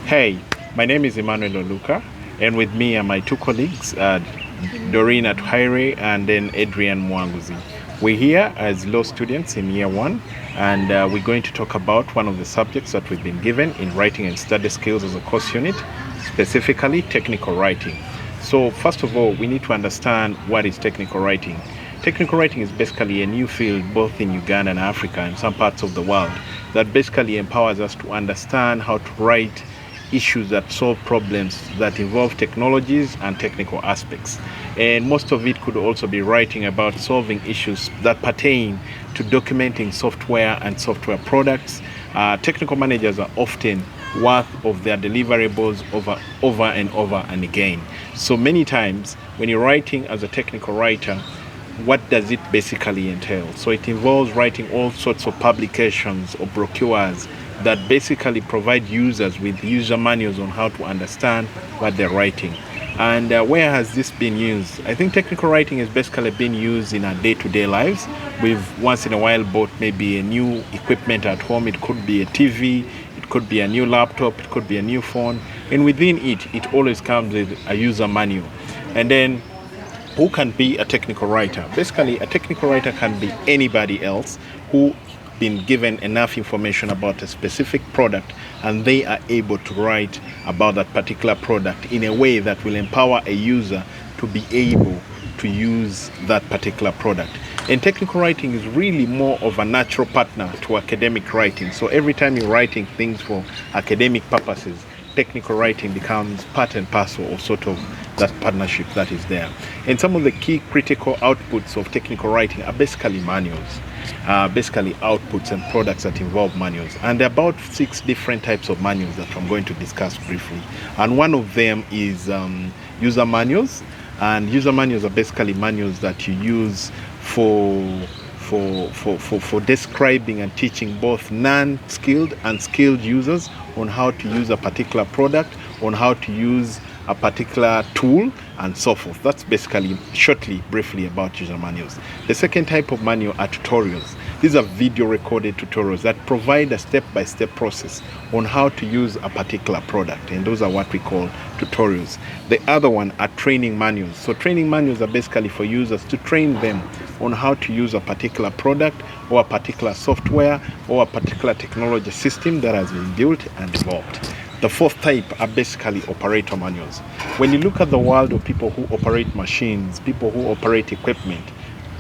Hey, my name is Emmanuel Oluka, and with me are my two colleagues, Doreen Atuhairwe and then Adrian Muwanguzi. We're here as law students in year one, and we're going to talk about one of the subjects that we've been given in writing and study skills as a course unit, specifically technical writing. So, first of all, we need to understand what is technical writing. Technical writing is basically a new field both in Uganda and Africa and some parts of the world that basically empowers us to understand how to write issues that solve problems that involve technologies and technical aspects. And most of it could also be writing about solving issues that pertain to documenting software and software products. Technical managers are often worth of their deliverables over and again. So many times when you're writing as a technical writer, what does it basically entail? So it involves writing all sorts of publications or brochures that basically provide users with user manuals on how to understand what they're writing. And where has this been used? I think technical writing has basically been used in our day-to-day lives. We've once in a while bought maybe a new equipment at home. It could be a TV, it could be a new laptop, it could be a new phone. And within it always comes with a user manual. And then who can be a technical writer? Basically, a technical writer can be anybody else who been given enough information about a specific product and they are able to write about that particular product in a way that will empower a user to be able to use that particular product. And technical writing is really more of a natural partner to academic writing. So every time you're writing things for academic purposes, technical writing becomes part and parcel of sort of that partnership that is there. And some of the key critical outputs of technical writing are basically manuals. Basically outputs and products that involve manuals, and there are about 6 different types of manuals that I'm going to discuss briefly. And one of them is user manuals, and user manuals are basically manuals that you use for describing and teaching both non-skilled and skilled users on how to use a particular product, on how to use a particular tool, and so forth. That's basically briefly about user manuals. The second type of manual are tutorials. These are video recorded tutorials that provide a step-by-step process on how to use a particular product, and those are what we call tutorials. The other one are training manuals. So training manuals are basically for users to train them on how to use a particular product or a particular software or a particular technology system that has been built and developed. The fourth type are basically operator manuals. When you look at the world of people who operate machines, people who operate equipment,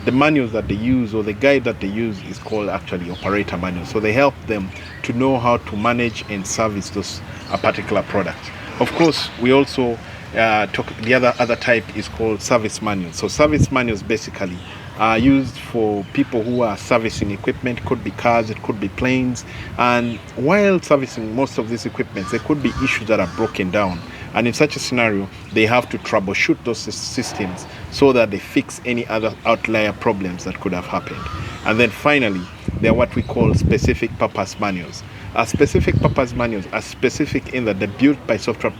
the manuals that they use or the guide that they use is called actually operator manuals. So they help them to know how to manage and service a particular product. Of course, we also the other type is called service manuals. So service manuals basically are used for people who are servicing equipment. It could be cars, it could be planes, and while servicing most of these equipments, there could be issues that are broken down, and in such a scenario they have to troubleshoot those systems so that they fix any other outlier problems that could have happened. And then finally, they are what we call specific purpose manuals. Specific purpose manuals are specific in that they're built by software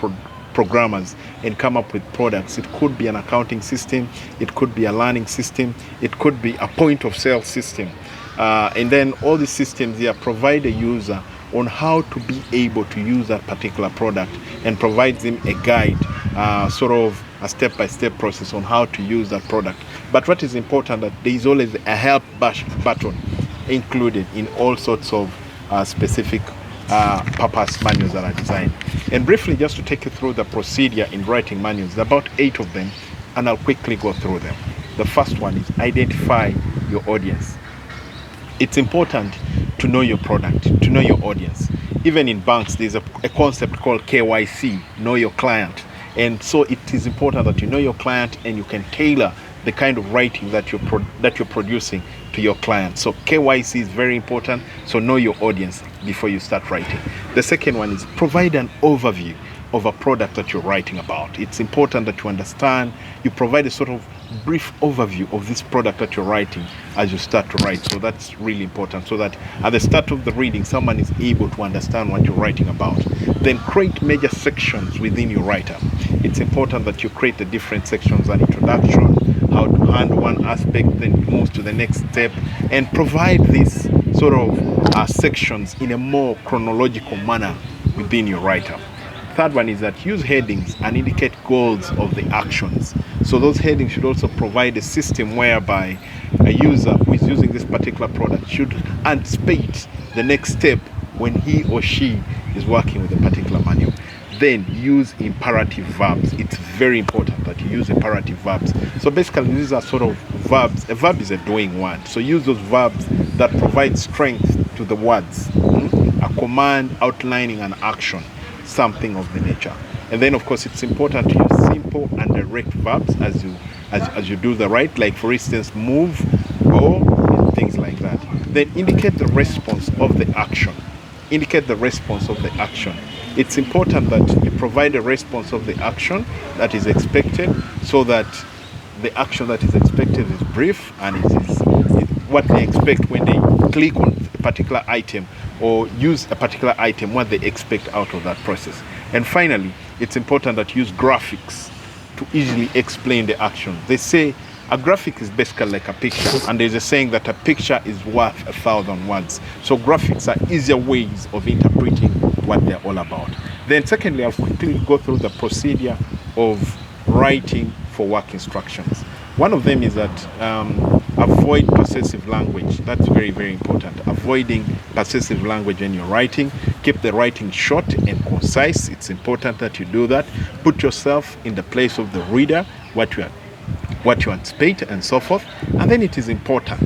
programmers and come up with products. It could be an accounting system, it could be a learning system, it could be a point of sale system. And then all these systems here provide a user on how to be able to use that particular product and provides them a guide, sort of a step-by-step process on how to use that product. But what is important that there is always a help button included in all sorts of specific purpose manuals that are designed. And briefly, just to take you through the procedure in writing manuals, there are about 8 of them, and I'll quickly go through them. The first one is identify your audience. It's important to know your product, to know your audience. Even in banks, there's a concept called KYC, know your client. And so it is important that you know your client and you can tailor the kind of writing that you're producing to your client. So KYC is very important. So know your audience before you start writing. The second one is provide an overview of a product that you're writing about. It's important that you understand, you provide a sort of brief overview of this product that you're writing as you start to write. So that's really important, so that at the start of the reading, someone is able to understand what you're writing about. Then create major sections within your writer. It's important that you create the different sections: an introduction, how to handle one aspect, then move to the next step, and provide these sort of sections in a more chronological manner within your write-up. third one is that use headings and indicate goals of the actions. So those headings should also provide a system whereby a user who is using this particular product should anticipate the next step when he or she is working with a particular manual. Then use imperative verbs. It's very important that you use imperative verbs. So basically these are sort of verbs. A verb is a doing word. So use those verbs that provide strength to the words. A command outlining an action, something of the nature. And then of course it's important to use simple and direct verbs as you do the right, like for instance move, go, and things like that. Then indicate the response of the action. Indicate the response of the action. It's important that you provide a response of the action that is expected, so that the action that is expected is brief and it is what they expect when they click on a particular item or use a particular item, what they expect out of that process. And finally, it's important that you use graphics to easily explain the action. They say a graphic is basically like a picture, and there's a saying that a picture is worth 1,000 words. So graphics are easier ways of interpreting what they're all about. Then secondly, I'll quickly go through the procedure of writing for work instructions. One of them is that avoid possessive language. That's very, very important. Avoiding possessive language when you're writing. Keep the writing short and concise. It's important that you do that. Put yourself in the place of the reader, what you anticipate and so forth. And then it is important,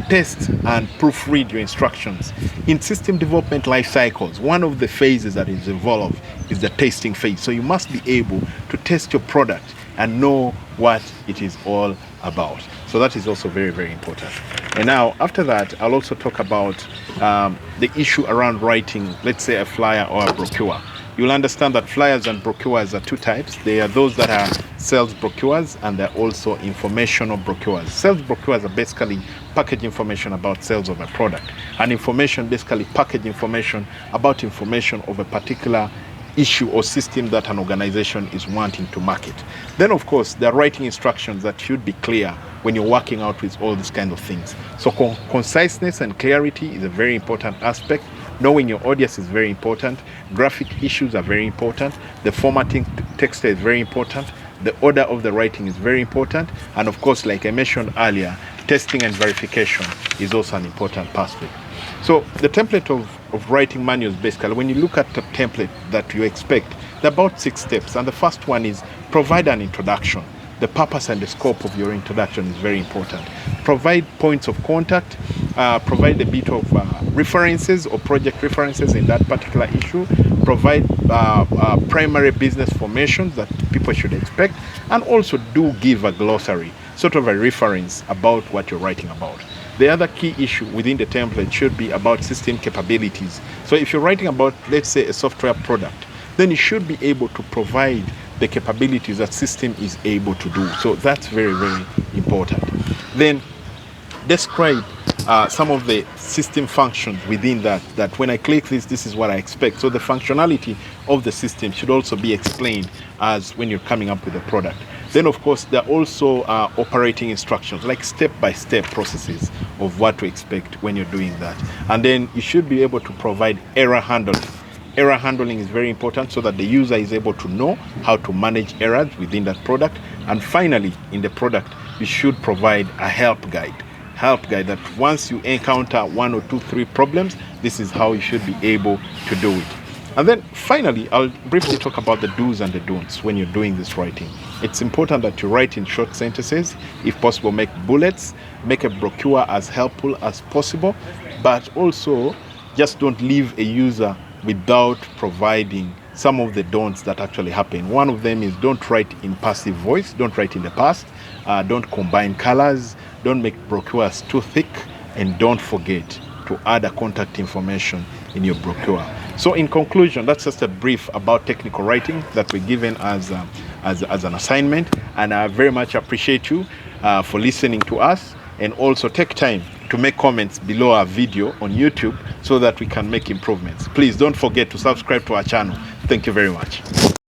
test and proofread your instructions. In system development life cycles, one of the phases that is involved is the testing phase. So you must be able to test your product and know what it is all about. So that is also very, very important. And now after that, I'll also talk about the issue around writing, let's say a flyer or a brochure. You'll understand that flyers and brochures are two types. They are those that are sales brochures, and they're also informational brochures. Sales brochures are basically package information about sales of a product, and information basically package information about information of a particular issue or system that an organization is wanting to market. Then of course there are writing instructions that should be clear when you're working out with all these kind of things. So conciseness and clarity is a very important aspect. Knowing your audience is very important. Graphic issues are very important. The formatting text is very important. The order of the writing is very important. And of course, like I mentioned earlier, testing and verification is also an important aspect. So the template of writing manuals, basically, when you look at the template that you expect, there are about 6 steps. And the first one is provide an introduction. The purpose and the scope of your introduction is very important. Provide points of contact, provide a bit of references or project references in that particular issue, provide primary business formations that people should expect, and also do give a glossary, sort of a reference about what you're writing about. The other key issue within the template should be about system capabilities. So if you're writing about, let's say, a software product, then you should be able to provide the capabilities that system is able to do. So that's very, very important. Then describe some of the system functions within that when I click this is what I expect. So the functionality of the system should also be explained as when you're coming up with a product. Then of course there are also operating instructions, like step-by-step processes of what to expect when you're doing that. And then you should be able to provide error handling. Error handling is very important so that the user is able to know how to manage errors within that product. And finally, in the product, you should provide a help guide that once you encounter 1 or 2, 3 problems, this is how you should be able to do it. And then finally, I'll briefly talk about the do's and the don'ts when you're doing this writing. It's important that you write in short sentences. If possible, make bullets, make a brochure as helpful as possible, but also just don't leave a user without providing some of the don'ts that actually happen. One of them is don't write in passive voice, don't write in the past, don't combine colors, don't make brochures too thick, and don't forget to add a contact information in your brochure. So in conclusion, that's just a brief about technical writing that we're given as an assignment, and I very much appreciate you for listening to us, and also take time to make comments below our video on YouTube so that we can make improvements. Please don't forget to subscribe to our channel. Thank you very much.